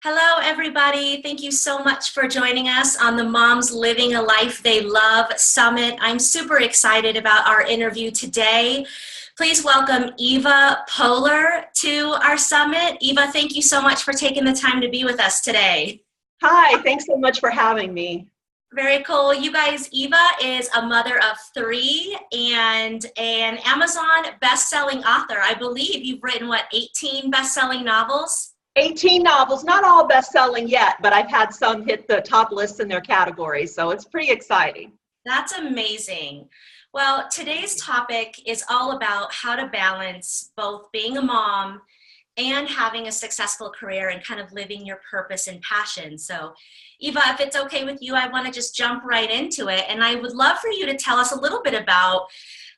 Hello, everybody. Thank you so much for joining us on the Moms Living a Life They Love Summit. I'm super excited about our interview today. Please welcome Eva Pohler to our summit. Eva, thank you so much for taking the time to be with us today. Hi, thanks so much for having me. Very cool. You guys, Eva is a mother of three and an Amazon best-selling author. I believe you've written, 18 best-selling novels? 18 novels, not all best-selling yet, but I've had some hit the top lists in their categories, so it's pretty exciting. That's amazing. Well, today's topic is all about how to balance both being a mom and having a successful career and kind of living your purpose and passion. So, Eva, if it's okay with you, I want to just jump right into it. And I would love for you to tell us a little bit about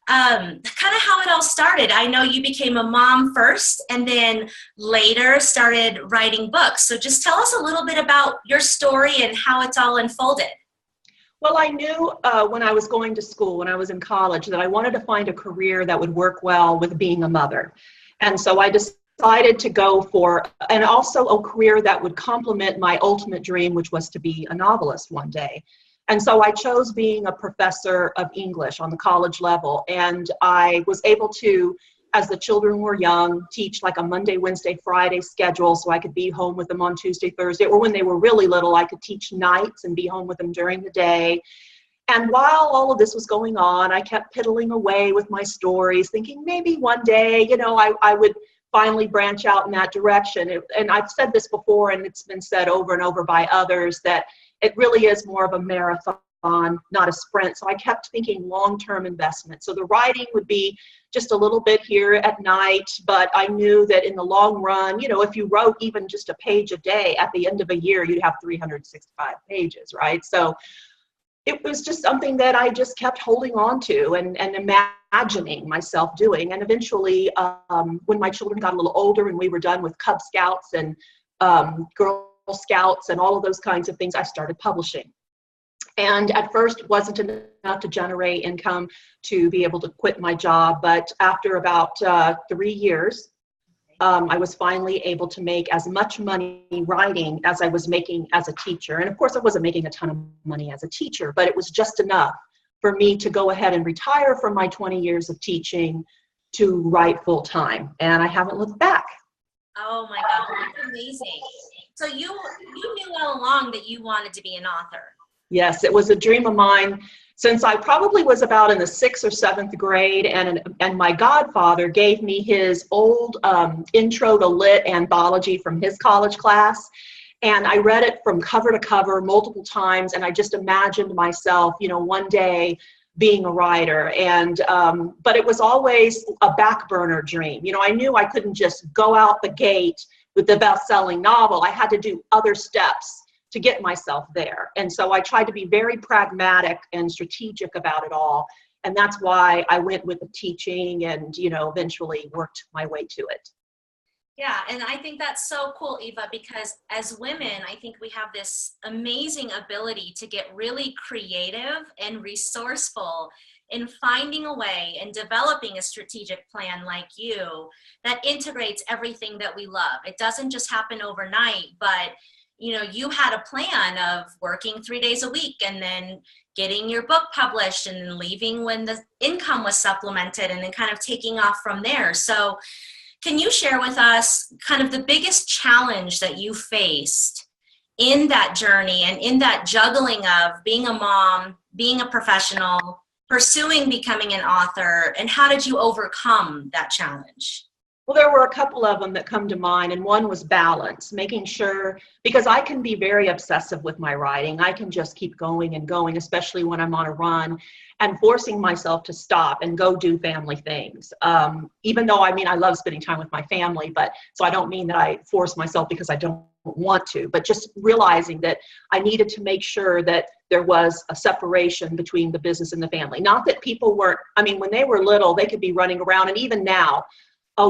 kind of how it all started. I know you became a mom first and then later started writing books. So just tell us a little bit about your story and how it's all unfolded. Well, I knew when I was going to school, when I was in college, that I wanted to find a career that would work well with being a mother. And so I decided to go for, and also a career that would complement my ultimate dream, which was to be a novelist one day. And so I chose being a professor of English on the college level. And I was able to, as the children were young, teach like a Monday, Wednesday, Friday schedule so I could be home with them on Tuesday, Thursday, or when they were really little, I could teach nights and be home with them during the day. And while all of this was going on, I kept piddling away with my stories, thinking maybe one day, I would finally branch out in that direction. And I've said this before, and it's been said over and over by others, that it really is more of a marathon, not a sprint. So I kept thinking long-term investment. So the writing would be just a little bit here at night, but I knew that in the long run, if you wrote even just a page a day, at the end of a year, you'd have 365 pages, right? So it was just something that I just kept holding on to and imagining myself doing. And eventually, when my children got a little older and we were done with Cub Scouts and Girl Scouts and all of those kinds of things, I started publishing. And at first it wasn't enough to generate income to be able to quit my job. But after about 3 years, I was finally able to make as much money writing as I was making as a teacher. And of course, I wasn't making a ton of money as a teacher, but it was just enough for me to go ahead and retire from my 20 years of teaching to write full time. And I haven't looked back. Oh my God, that's amazing. So you knew all along that you wanted to be an author. Yes, it was a dream of mine since I probably was about in the 6th or 7th grade, and my godfather gave me his old Intro to Lit anthology from his college class, and I read it from cover to cover multiple times, and I just imagined myself, one day being a writer. And but it was always a back burner dream. I knew I couldn't just go out the gate with the best-selling novel. I had to do other steps to get myself there. And so I tried to be very pragmatic and strategic about it all. And that's why I went with the teaching and, eventually worked my way to it. Yeah, and I think that's so cool, Eva, because as women, I think we have this amazing ability to get really creative and resourceful in finding a way and developing a strategic plan like you that integrates everything that we love. It doesn't just happen overnight, but you had a plan of working 3 days a week and then getting your book published and then leaving when the income was supplemented and then kind of taking off from there. So can you share with us kind of the biggest challenge that you faced in that journey and in that juggling of being a mom, being a professional, pursuing becoming an author, and how did you overcome that challenge? Well, there were a couple of them that come to mind, and one was balance, making sure, because I can be very obsessive with my writing. I can just keep going and going, especially when I'm on a run, and forcing myself to stop and go do family things. Even though, I love spending time with my family, but so I don't mean that I force myself because I don't want to, but just realizing that I needed to make sure that there was a separation between the business and the family. Not that people weren't, when they were little, they could be running around, and even now,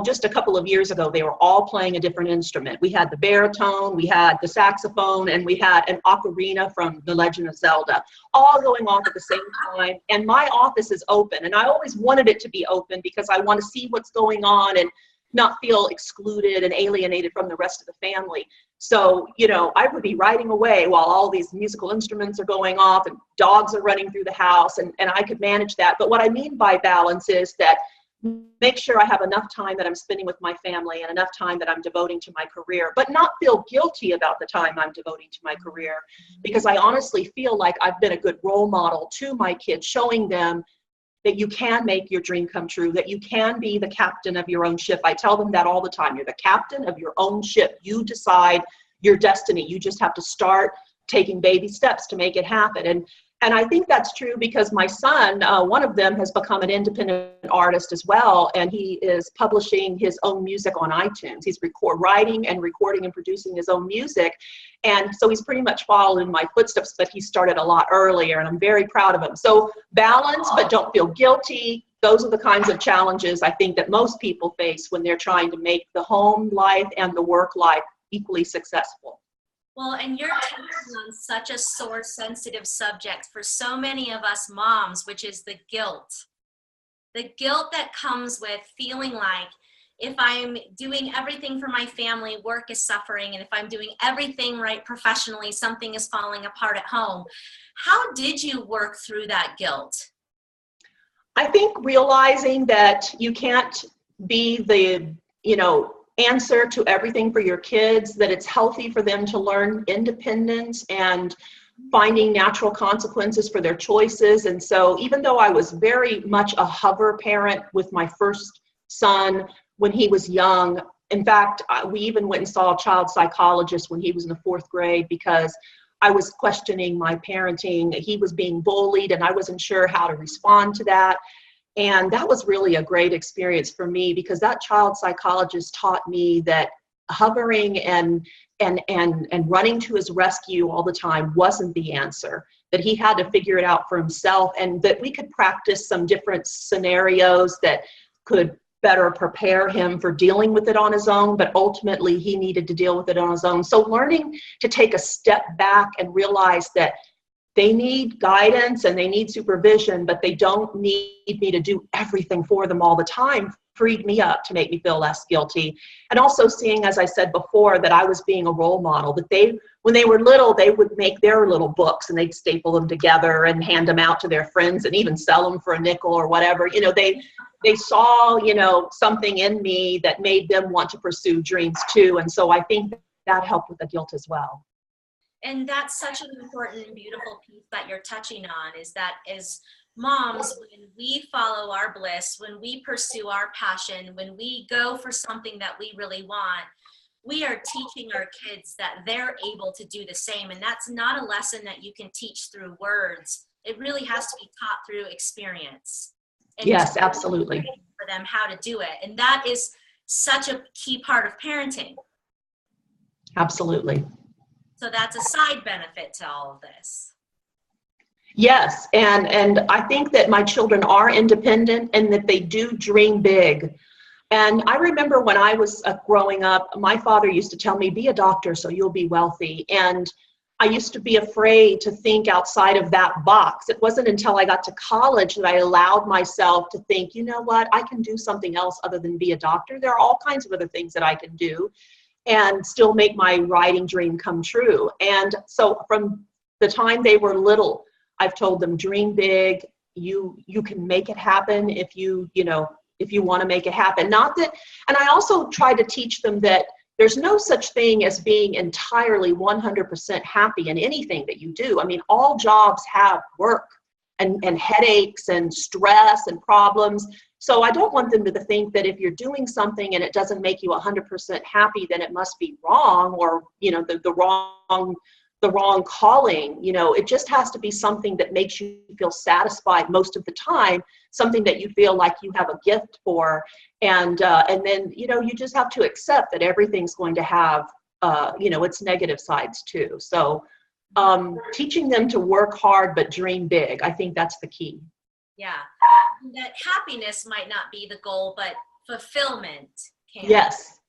just a couple of years ago, they were all playing a different instrument. We had the baritone, we had the saxophone, and we had an ocarina from The Legend of Zelda, all going off at the same time. And my office is open, and I always wanted it to be open because I want to see what's going on and not feel excluded and alienated from the rest of the family. So, you know, I would be writing away while all these musical instruments are going off and dogs are running through the house, and I could manage that. But what I mean by balance is that make sure I have enough time that I'm spending with my family and enough time that I'm devoting to my career, but not feel guilty about the time I'm devoting to my career, because I honestly feel like I've been a good role model to my kids, showing them that you can make your dream come true, that you can be the captain of your own ship. I tell them that all the time. You're the captain of your own ship. You decide your destiny. You just have to start taking baby steps to make it happen. And I think that's true because my son, one of them, has become an independent artist as well, and he is publishing his own music on iTunes. He's writing and recording and producing his own music, and so he's pretty much followed in my footsteps, but he started a lot earlier, and I'm very proud of him. So balance, but don't feel guilty. Those are the kinds of challenges I think that most people face when they're trying to make the home life and the work life equally successful. Well, and you're touching on such a sore, sensitive subject for so many of us moms, which is the guilt. The guilt that comes with feeling like if I'm doing everything for my family, work is suffering, and if I'm doing everything right professionally, something is falling apart at home. How did you work through that guilt? I think realizing that you can't be the, answer to everything for your kids, that it's healthy for them to learn independence and finding natural consequences for their choices. And so even though I was very much a hover parent with my first son when he was young, in fact, we even went and saw a child psychologist when he was in the 4th grade because I was questioning my parenting. He was being bullied and I wasn't sure how to respond to that. And that was really a great experience for me because that child psychologist taught me that hovering and running to his rescue all the time wasn't the answer, that he had to figure it out for himself, and that we could practice some different scenarios that could better prepare him for dealing with it on his own, but ultimately he needed to deal with it on his own. So learning to take a step back and realize that they need guidance and they need supervision, but they don't need me to do everything for them all the time freed me up to make me feel less guilty. And also seeing, as I said before, that I was being a role model, that when they were little, they would make their little books and they'd staple them together and hand them out to their friends and even sell them for a nickel or whatever. They saw, something in me that made them want to pursue dreams too. And so I think that helped with the guilt as well. And that's such an important and beautiful piece that you're touching on, is that as moms, when we follow our bliss, when we pursue our passion, when we go for something that we really want, we are teaching our kids that they're able to do the same. And that's not a lesson that you can teach through words. It really has to be taught through experience. And yes, absolutely. For them how to do it. And that is such a key part of parenting. Absolutely. So that's a side benefit to all of this. Yes, and I think that my children are independent and that they do dream big. And I remember when I was growing up, my father used to tell me, be a doctor so you'll be wealthy. And I used to be afraid to think outside of that box. It wasn't until I got to college that I allowed myself to think, you know what, I can do something else other than be a doctor. There are all kinds of other things that I can do and still make my writing dream come true. And so from the time they were little, I've told them, dream big, you can make it happen if you want to make it happen. Not that, and I also try to teach them that there's no such thing as being entirely 100% happy in anything that you do. I mean, all jobs have work and headaches and stress and problems. So I don't want them to think that if you're doing something and it doesn't make you 100% happy, then it must be wrong, or, the wrong calling. It just has to be something that makes you feel satisfied most of the time, something that you feel like you have a gift for. And then, you just have to accept that everything's going to have, its negative sides too. So teaching them to work hard, but dream big. I think that's the key. Yeah. That happiness might not be the goal, but fulfillment can. Yes.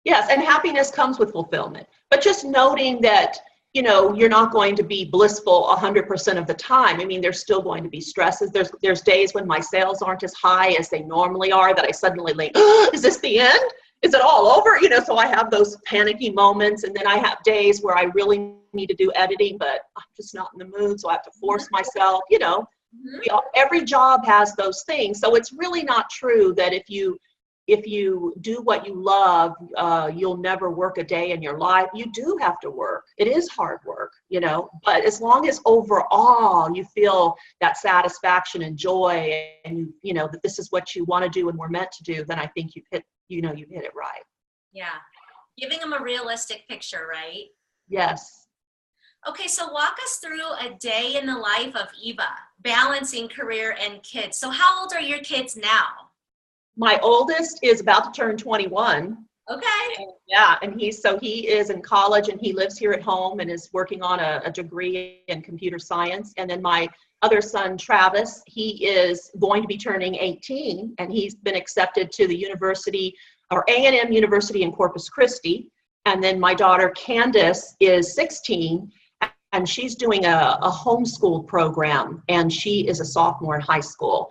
Yes. And happiness comes with fulfillment, but just noting that you're not going to be blissful 100% of the time. I mean, there's still going to be stresses. There's days when my sales aren't as high as they normally are that I suddenly like, oh, is this the end? Is it all over? So I have those panicky moments. And then I have days where I really need to do editing, but I'm just not in the mood. So I have to force myself, every job has those things. So it's really not true that if you do what you love, you'll never work a day in your life. You do have to work. It is hard work, but as long as overall you feel that satisfaction and joy, and that this is what you want to do and we're meant to do, then I think you've hit it right. Yeah. Giving them a realistic picture, right? Yes. Okay, so walk us through a day in the life of Eva, balancing career and kids. So how old are your kids now? My oldest is about to turn 21. Okay. Yeah, and he is in college, and he lives here at home and is working on a degree in computer science. And then my other son, Travis, he is going to be turning 18, and he's been accepted to the university, or A&M University in Corpus Christi. And then my daughter, Candace, is 16, and she's doing a homeschool program, and she is a sophomore in high school.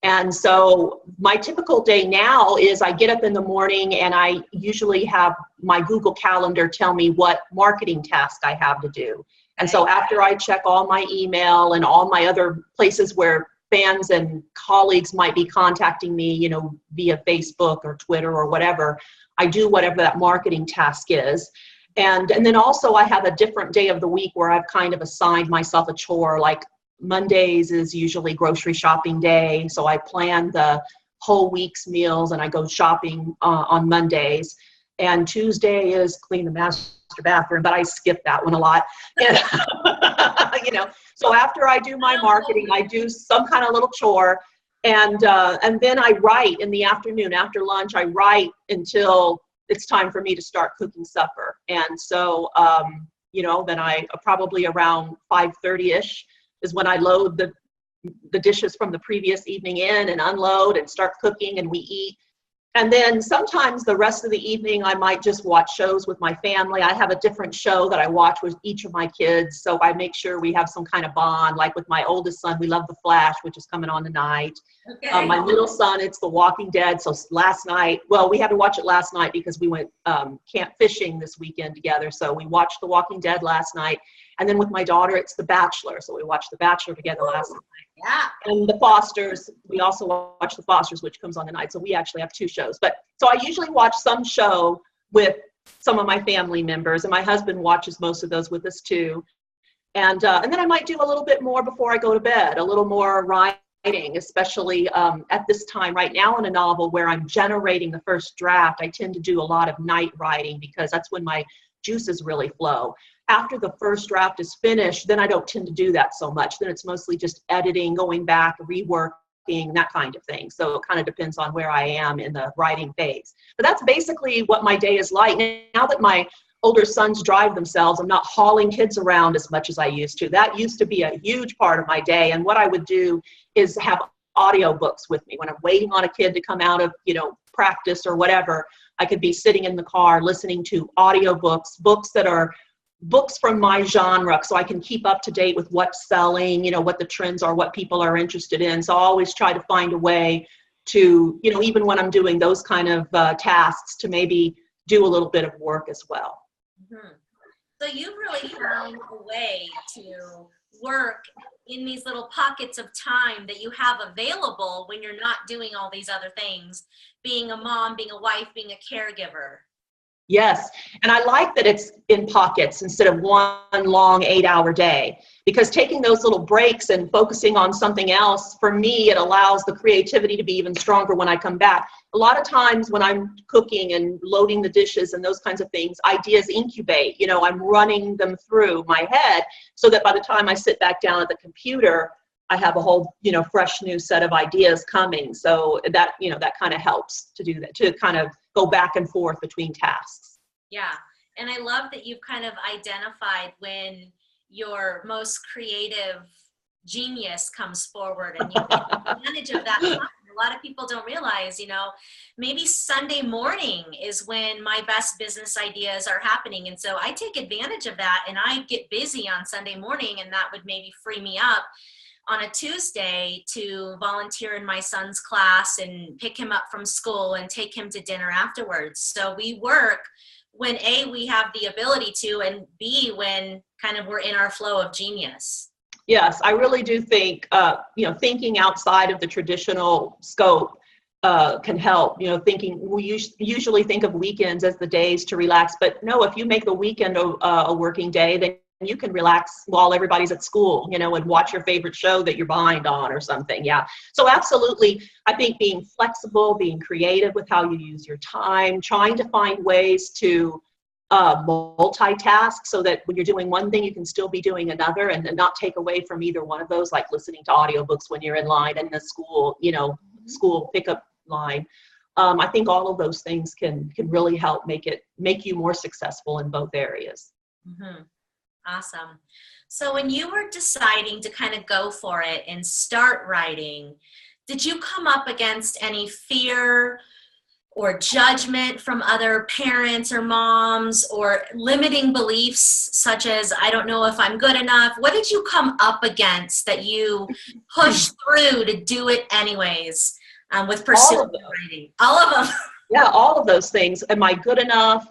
And so my typical day now is I get up in the morning and I usually have my Google Calendar tell me what marketing task I have to do. And so after I check all my email and all my other places where fans and colleagues might be contacting me, via Facebook or Twitter or whatever, I do whatever that marketing task is. And then also I have a different day of the week where I've kind of assigned myself a chore. Like Mondays is usually grocery shopping day, so I plan the whole week's meals and I go shopping on Mondays. And Tuesday is clean the master bathroom, but I skip that one a lot. And, so after I do my marketing, I do some kind of little chore, and then I write in the afternoon. After lunch, I write until it's time for me to start cooking supper. And so, then I probably around 5:30ish is when I load the dishes from the previous evening in and unload and start cooking, and we eat. And then sometimes the rest of the evening, I might just watch shows with my family. I have a different show that I watch with each of my kids, so I make sure we have some kind of bond. Like with my oldest son, we love The Flash, which is coming on tonight. Okay. My middle son, it's The Walking Dead. So last night, we had to watch it last night because we went camp fishing this weekend together. So we watched The Walking Dead last night. And then with my daughter, it's The Bachelor. So we watched The Bachelor together last night. Yeah. And The Fosters, we also watch The Fosters, which comes on tonight. So we actually have two shows. But so I usually watch some show with some of my family members, and my husband watches most of those with us too. And then I might do a little bit more before I go to bed, a little more writing, especially at this time right now in a novel where I'm generating the first draft. I tend to do a lot of night writing because that's when my juices really flow. After the first draft is finished, then I don't tend to do that so much. Then it's mostly just editing, going back, reworking, that kind of thing. So it kind of depends on where I am in the writing phase. But that's basically what my day is like. Now that my older sons drive themselves, I'm not hauling kids around as much as I used to. That used to be a huge part of my day. And what I would do is have audiobooks with me when I'm waiting on a kid to come out of, practice or whatever. I could be sitting in the car listening to audiobooks, books that are books from my genre, so I can keep up to date with what's selling, what the trends are, what people are interested in. So I always try to find a way to, even when I'm doing those kind of tasks, to maybe do a little bit of work as well. Mm-hmm. So you really found a way to work in these little pockets of time that you have available when you're not doing all these other things, being a mom, being a wife, being a caregiver. Yes. And I like that it's in pockets instead of one long 8-hour day, because taking those little breaks and focusing on something else, for me, it allows the creativity to be even stronger when I come back. A lot of times when I'm cooking and loading the dishes and those kinds of things, ideas incubate. I'm running them through my head so that by the time I sit back down at the computer, I have a whole, fresh new set of ideas coming. So that, that kind of helps to do that, to kind of go back and forth between tasks. Yeah. And I love that you've kind of identified when your most creative genius comes forward and you take advantage of that time. a lot of people don't realize, maybe Sunday morning is when my best business ideas are happening. And so I take advantage of that, and I get busy on Sunday morning, and that would maybe free me up on a Tuesday to volunteer in my son's class and pick him up from school and take him to dinner afterwards. So we work when A, we have the ability to, and B, when kind of we're in our flow of genius. Yes, I really do think, thinking outside of the traditional scope can help. Thinking, we usually think of weekends as the days to relax, but no, if you make the weekend a working day, then you can relax while everybody's at school, and watch your favorite show that you're behind on or something. Yeah. So absolutely, I think being flexible, being creative with how you use your time, trying to find ways to multitask so that when you're doing one thing, you can still be doing another, and not take away from either one of those, like listening to audiobooks when you're in line in the school, school pickup line. I think all of those things can really help make you more successful in both areas. Mm-hmm. Awesome. So when you were deciding to kind of go for it and start writing, did you come up against any fear or judgment from other parents or moms, or limiting beliefs such as, I don't know if I'm good enough? What did you come up against that you pushed through to do it anyways, with pursuing writing? All of them. Yeah, all of those things. Am I good enough?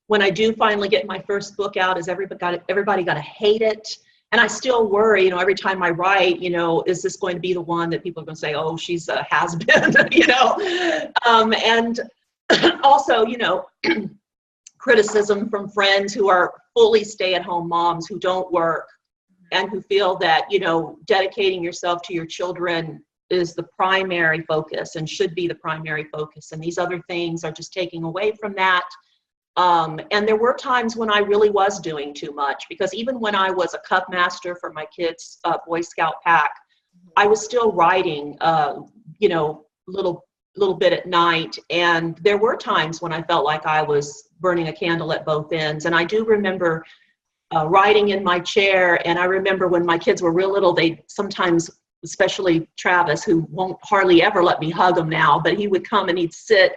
When I do finally get my first book out, is everybody gonna hate it? And I still worry, every time I write, is this going to be the one that people are going to say, oh, she's a has-been, and also, criticism from friends who are fully stay-at-home moms who don't work and who feel that, dedicating yourself to your children is the primary focus and should be the primary focus. And these other things are just taking away from that. And there were times when I really was doing too much, because even when I was a cup master for my kids' Boy Scout pack, I was still writing, little bit at night. And there were times when I felt like I was burning a candle at both ends. And I do remember writing in my chair. And I remember when my kids were real little, they sometimes, especially Travis, who won't hardly ever let me hug him now, but he would come and he'd sit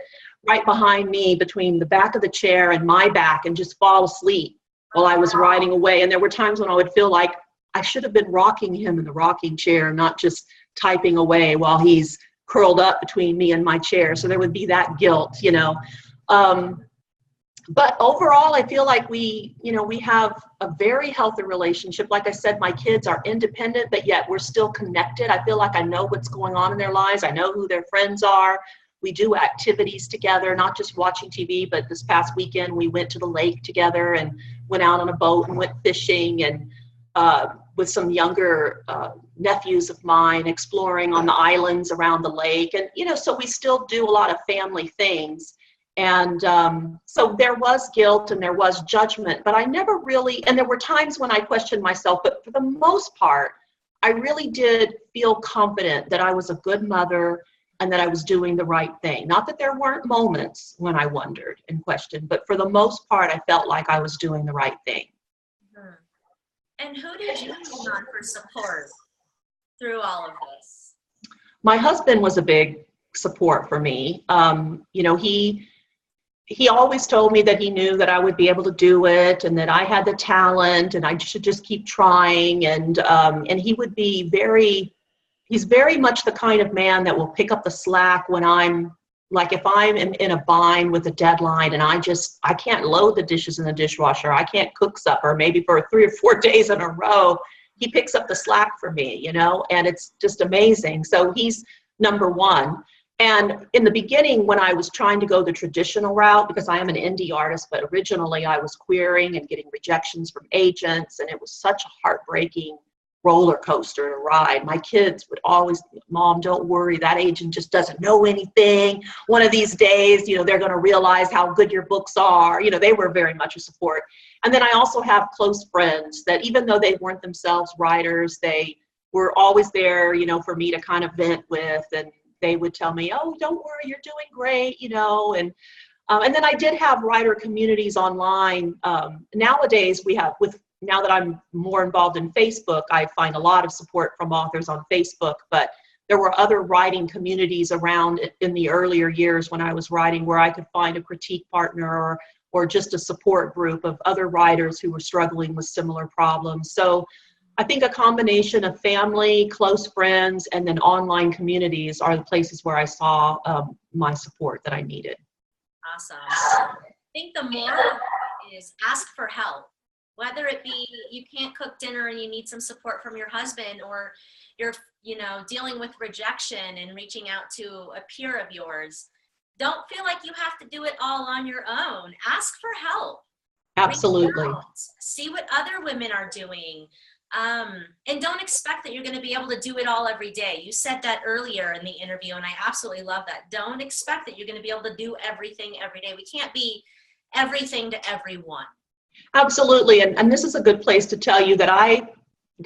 right behind me between the back of the chair and my back and just fall asleep while I was writing away. And there were times when I would feel like I should have been rocking him in the rocking chair, not just typing away while he's curled up between me and my chair. So there would be that guilt, But overall, I feel like we have a very healthy relationship. Like I said, my kids are independent, but yet we're still connected. I feel like I know what's going on in their lives. I know who their friends are. We do activities together, not just watching TV, but this past weekend we went to the lake together and went out on a boat and went fishing, and with some younger nephews of mine, exploring on the islands around the lake. And, so we still do a lot of family things. And so there was guilt and there was judgment, but I never really, and there were times when I questioned myself, but for the most part, I really did feel confident that I was a good mother and that I was doing the right thing. Not that there weren't moments when I wondered and questioned, but for the most part, I felt like I was doing the right thing. And who did you lean on for support through all of this? My husband was a big support for me. He always told me that he knew that I would be able to do it and that I had the talent and I should just keep trying. And he would be he's very much the kind of man that will pick up the slack when if I'm in a bind with a deadline and I can't load the dishes in the dishwasher, I can't cook supper, maybe for 3 or 4 days in a row, he picks up the slack for me, and it's just amazing. So he's number one. And in the beginning, when I was trying to go the traditional route, because I am an indie artist, but originally I was querying and getting rejections from agents, and it was such a heartbreaking roller coaster to ride. My kids would always, Mom, don't worry, that agent just doesn't know anything. One of these days, they're going to realize how good your books are. They were very much a support. And then I also have close friends that even though they weren't themselves writers, they were always there, for me to kind of vent with, and they would tell me, oh, don't worry, you're doing great, and then I did have writer communities online. Nowadays now that I'm more involved in Facebook, I find a lot of support from authors on Facebook, but there were other writing communities around in the earlier years when I was writing where I could find a critique partner or just a support group of other writers who were struggling with similar problems. So I think a combination of family, close friends, and then online communities are the places where I saw my support that I needed. Awesome. I think the moral is ask for help. Whether it be you can't cook dinner and you need some support from your husband, or you're, dealing with rejection and reaching out to a peer of yours. Don't feel like you have to do it all on your own. Ask for help. Absolutely. See what other women are doing. And don't expect that you're going to be able to do it all every day. You said that earlier in the interview, and I absolutely love that. Don't expect that you're going to be able to do everything every day. We can't be everything to everyone. Absolutely. And this is a good place to tell you that I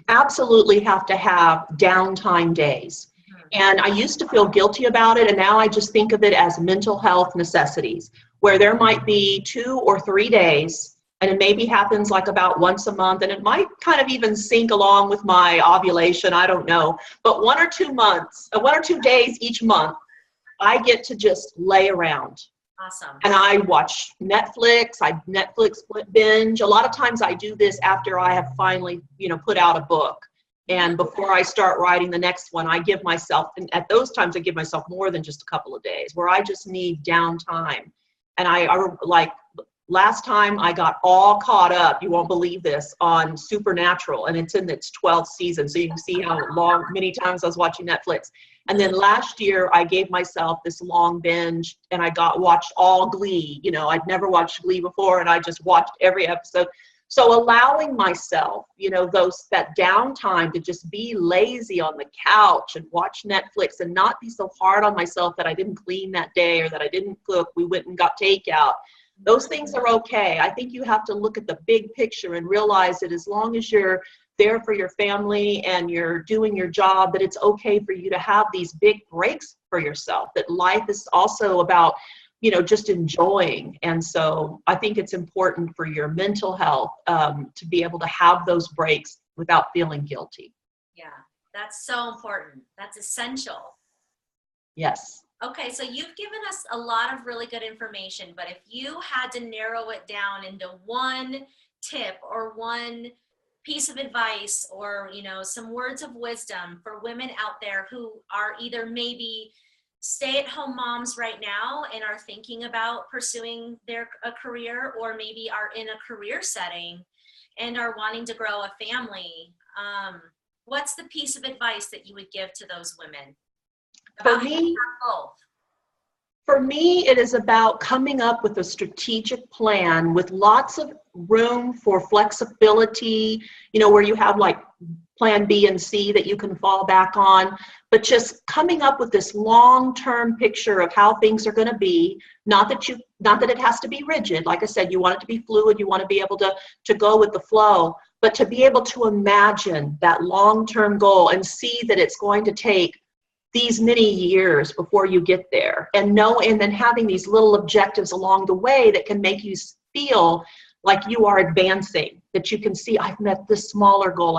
absolutely have to have downtime days. And I used to feel guilty about it, and now I just think of it as mental health necessities, where there might be 2 or 3 days, and it maybe happens like about once a month, and it might kind of even sync along with my ovulation, I don't know. But 1 or 2 days each month, I get to just lay around. Awesome. And I watch Netflix, I Netflix binge. A lot of times I do this after I have finally, put out a book. And before I start writing the next one, I give myself, and at those times I give myself more than just a couple of days where I just need downtime. And I like, last time I got all caught up, you won't believe this, on Supernatural, and it's in its 12th season. So you can see how many times I was watching Netflix. And then last year I gave myself this long binge and I watched all Glee. I'd never watched Glee before, and I just watched every episode. So allowing myself, that downtime to just be lazy on the couch and watch Netflix and not be so hard on myself that I didn't clean that day or that I didn't cook, we went and got takeout. Those things are okay. I think you have to look at the big picture and realize that as long as you're there for your family and you're doing your job, that it's okay for you to have these big breaks for yourself, that life is also about, just enjoying. And so I think it's important for your mental health to be able to have those breaks without feeling guilty. Yeah, that's so important. That's essential. Yes. Okay, so you've given us a lot of really good information, but if you had to narrow it down into one tip or one piece of advice or, some words of wisdom for women out there who are either maybe stay-at-home moms right now and are thinking about pursuing a career, or maybe are in a career setting and are wanting to grow a family, what's the piece of advice that you would give to those women? For me, it is about coming up with a strategic plan with lots of room for flexibility, where you have like plan B and C that you can fall back on, but just coming up with this long-term picture of how things are going to be. Not that it has to be rigid. Like I said, you want it to be fluid. You want to be able to go with the flow, but to be able to imagine that long-term goal and see that it's going to take these many years before you get there, and then having these little objectives along the way that can make you feel like you are advancing, that you can see, I've met this smaller goal,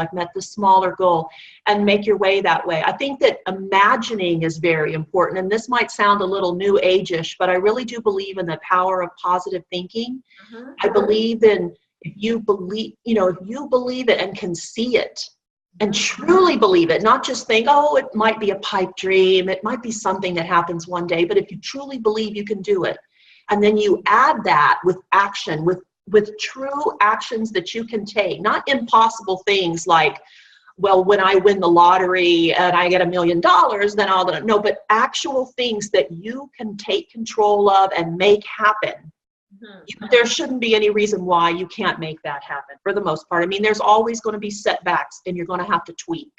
and make your way that way. I think that imagining is very important, and this might sound a little new age-ish, but I really do believe in the power of positive thinking. Mm-hmm. I believe in, if you believe it and can see it, and truly believe it, not just think, oh, it might be a pipe dream, it might be something that happens one day, but if you truly believe you can do it, and then you add that with action, with true actions that you can take, not impossible things like, well, when I win the lottery and I get $1 million, then no, but actual things that you can take control of and make happen. Mm-hmm. There shouldn't be any reason why you can't make that happen for the most part. I mean, there's always going to be setbacks and you're going to have to tweak,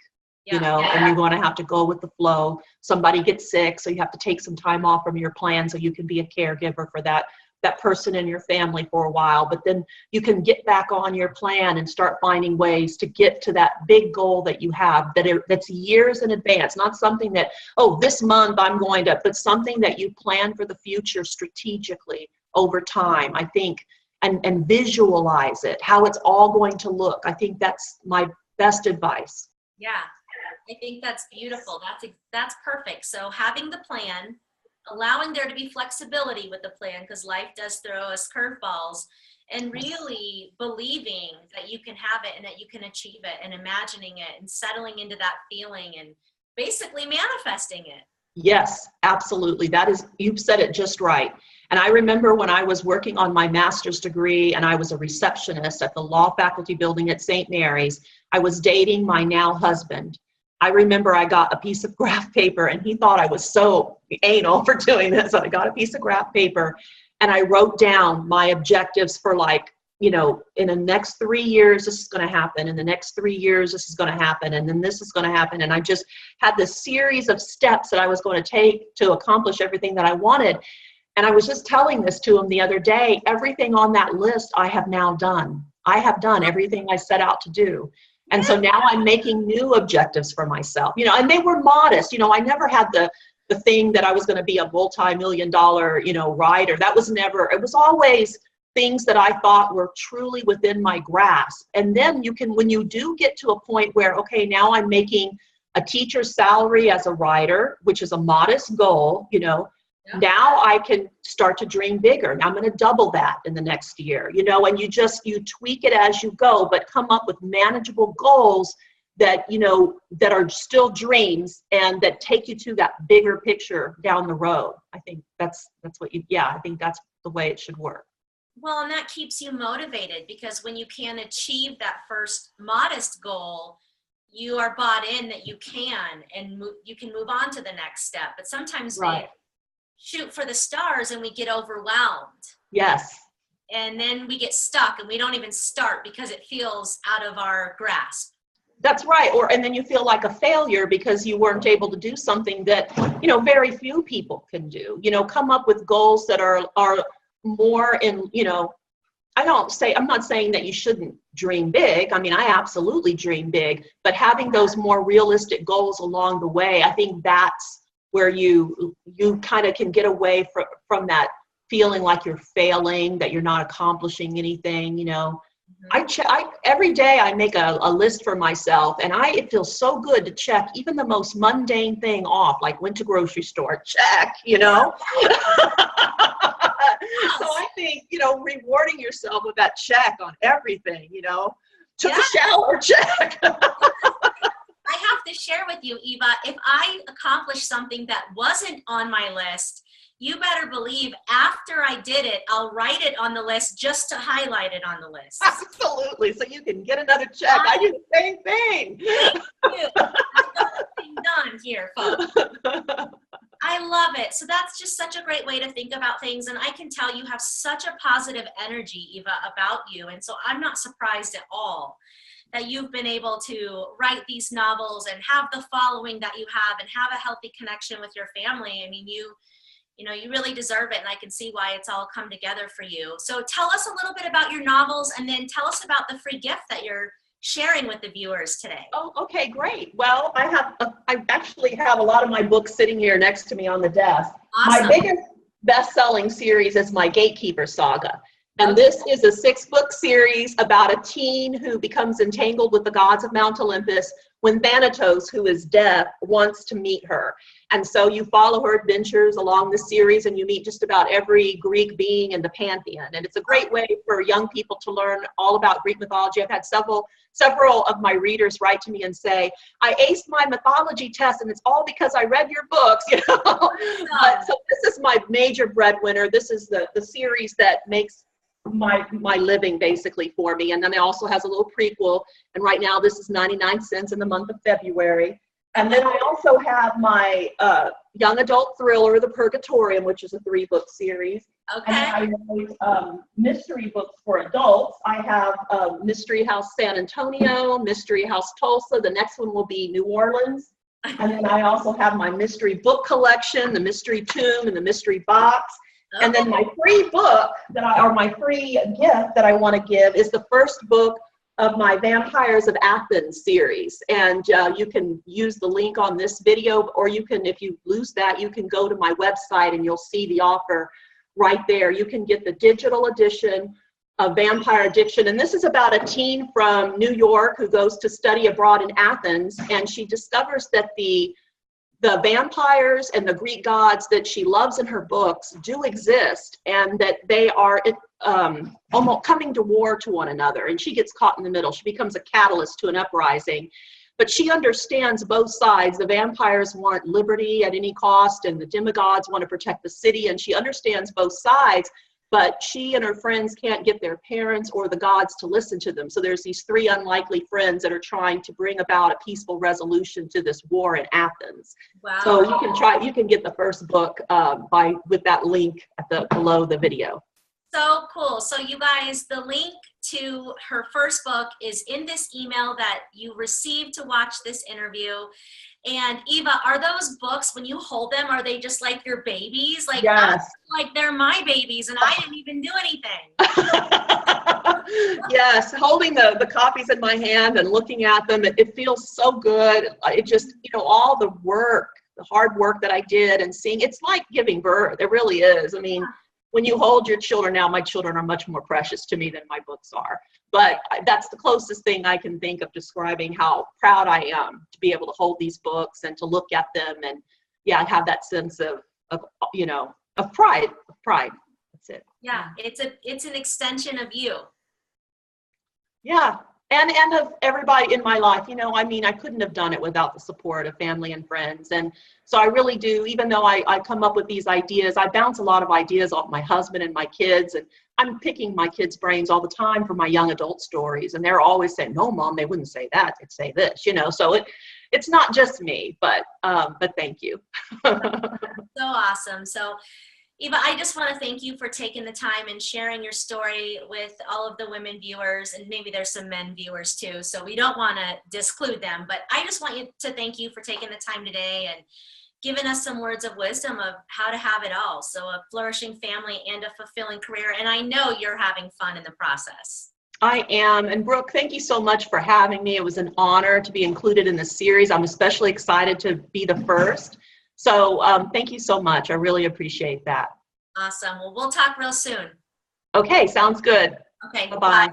and you're going to have to go with the flow. Somebody gets sick, so you have to take some time off from your plan so you can be a caregiver for that person in your family for a while. But then you can get back on your plan and start finding ways to get to that big goal that you have, that's years in advance, not something that, oh, this month I'm going to, but something that you plan for the future strategically over time, I think, and visualize it, how it's all going to look. I think that's my best advice. Yeah, I think that's beautiful. That's perfect. So having the plan, allowing there to be flexibility with the plan, because life does throw us curveballs, and really believing that you can have it and that you can achieve it, and imagining it and settling into that feeling and basically manifesting it. Yes, absolutely. That is, you've said it just right. And I remember when I was working on my master's degree and I was a receptionist at the law faculty building at St. Mary's, I was dating my now husband. I remember I got a piece of graph paper and he thought I was so anal for doing this. So I got a piece of graph paper and I wrote down my objectives for, like, you know, in the next 3 years, this is going to happen. In the next 3 years, this is going to happen. And then this is going to happen. And I just had this series of steps that I was going to take to accomplish everything that I wanted. And I was just telling this to him the other day, everything on that list I have now done. I have done everything I set out to do. And so now I'm making new objectives for myself, you know, and they were modest. You know, I never had the thing that I was going to be a multi-million-dollar, you know, writer. That was never, it was always things that I thought were truly within my grasp. And then you can, when you do get to a point where, okay, now I'm making a teacher's salary as a writer, which is a modest goal, you know, yeah. Now I can start to dream bigger. Now I'm going to double that in the next year, you know, and you tweak it as you go, but come up with manageable goals that, you know, that are still dreams and that take you to that bigger picture down the road. I think that's what I think that's the way it should work. Well, and that keeps you motivated, because when you can achieve that first modest goal, you are bought in that you can, and you can move on to the next step. But sometimes we shoot for the stars and we get overwhelmed. Yes. And then we get stuck and we don't even start because it feels out of our grasp. That's right. And then you feel like a failure because you weren't able to do something that, you know, very few people can do. You know, come up with goals that are more in, you know, I'm not saying that you shouldn't dream big. I mean, I absolutely dream big, but having those more realistic goals along the way, I think that's where you kind of can get away from that feeling like you're failing, that you're not accomplishing anything, you know. I every day I make a list for myself, and it feels so good to check even the most mundane thing off, like went to grocery store, check, you know. So I think, you know, rewarding yourself with that check on everything, you know, took a shower, check. I have to share with you, Eva, if I accomplish something that wasn't on my list, you better believe after I did it, I'll write it on the list just to highlight it on the list. Absolutely. So you can get another check. I do the same thing. Thank you. I got the thing done here, folks. I love it. So that's just such a great way to think about things. And I can tell you have such a positive energy, Eva, about you. And so I'm not surprised at all that you've been able to write these novels and have the following that you have and have a healthy connection with your family. I mean, you really deserve it, and I can see why it's all come together for you. So tell us a little bit about your novels, and then tell us about the free gift that you're sharing with the viewers today. Oh, okay, great. Well, I actually have a lot of my books sitting here next to me on the desk. Awesome. My biggest best-selling series is my Gatekeeper Saga. And this is a 6-book series about a teen who becomes entangled with the gods of Mount Olympus when Thanatos, who is deaf, wants to meet her. And so you follow her adventures along the series, and you meet just about every Greek being in the pantheon. And it's a great way for young people to learn all about Greek mythology. I've had several of my readers write to me and say, I aced my mythology test, and it's all because I read your books, you know. But, so this is my major breadwinner. This is the series that makes my living basically for me. And then it also has a little prequel, and right now this is 99 cents in the month of February. And then I also have my young adult thriller, The Purgatorium, which is a 3-book series. Okay. And I write mystery books for adults. I have Mystery House San Antonio, Mystery House Tulsa. The next one will be New Orleans. And then I also have my mystery book collection, the Mystery Tomb and the Mystery Box. And then my free book my free gift that I want to give is the first book of my Vampires of Athens series. And you can use the link on this video, or you can, if you lose that, you can go to my website and you'll see the offer right there. You can get the digital edition, of vampire addiction. And this is about a teen from New York who goes to study abroad in Athens, and she discovers that the vampires and the Greek gods that she loves in her books do exist, and that they are almost coming to war to one another. And she gets caught in the middle. She becomes a catalyst to an uprising. But she understands both sides. The vampires want liberty at any cost, and the demigods want to protect the city. And she understands both sides, but she and her friends can't get their parents or the gods to listen to them. So there's these three unlikely friends that are trying to bring about a peaceful resolution to this war in Athens. Wow. So you can get the first book with that link below the video. So cool. So you guys, the link to her first book is in this email that you received to watch this interview. And Eva, are those books, when you hold them, are they just like your babies? Like, yes. Like they're my babies and I didn't even do anything. Yes, holding the copies in my hand and looking at them, it feels so good. It just, all the work, the hard work that I did, and seeing, it's like giving birth. It really is. I mean, when you hold your children, now my children are much more precious to me than my books are. But that's the closest thing I can think of describing how proud I am to be able to hold these books and to look at them, and have that sense of pride. That's it. Yeah, it's an extension of you. Yeah, and of everybody in my life. I couldn't have done it without the support of family and friends. And so I really do, even though I come up with these ideas, I bounce a lot of ideas off my husband and my kids, and I'm picking my kids' brains all the time for my young adult stories. And they're always saying, no, Mom, they wouldn't say that, they'd say this, So it's not just me, but thank you. So awesome. So Eva, I just want to thank you for taking the time and sharing your story with all of the women viewers, and maybe there's some men viewers too, so we don't want to disclude them, but I just want you to thank you for taking the time today and giving us some words of wisdom of how to have it all. So a flourishing family and a fulfilling career, and I know you're having fun in the process. I am. And Brooke, thank you so much for having me. It was an honor to be included in this series. I'm especially excited to be the first. So thank you so much. I really appreciate that. Awesome. Well, we'll talk real soon. Okay, sounds good. Okay. Bye-bye.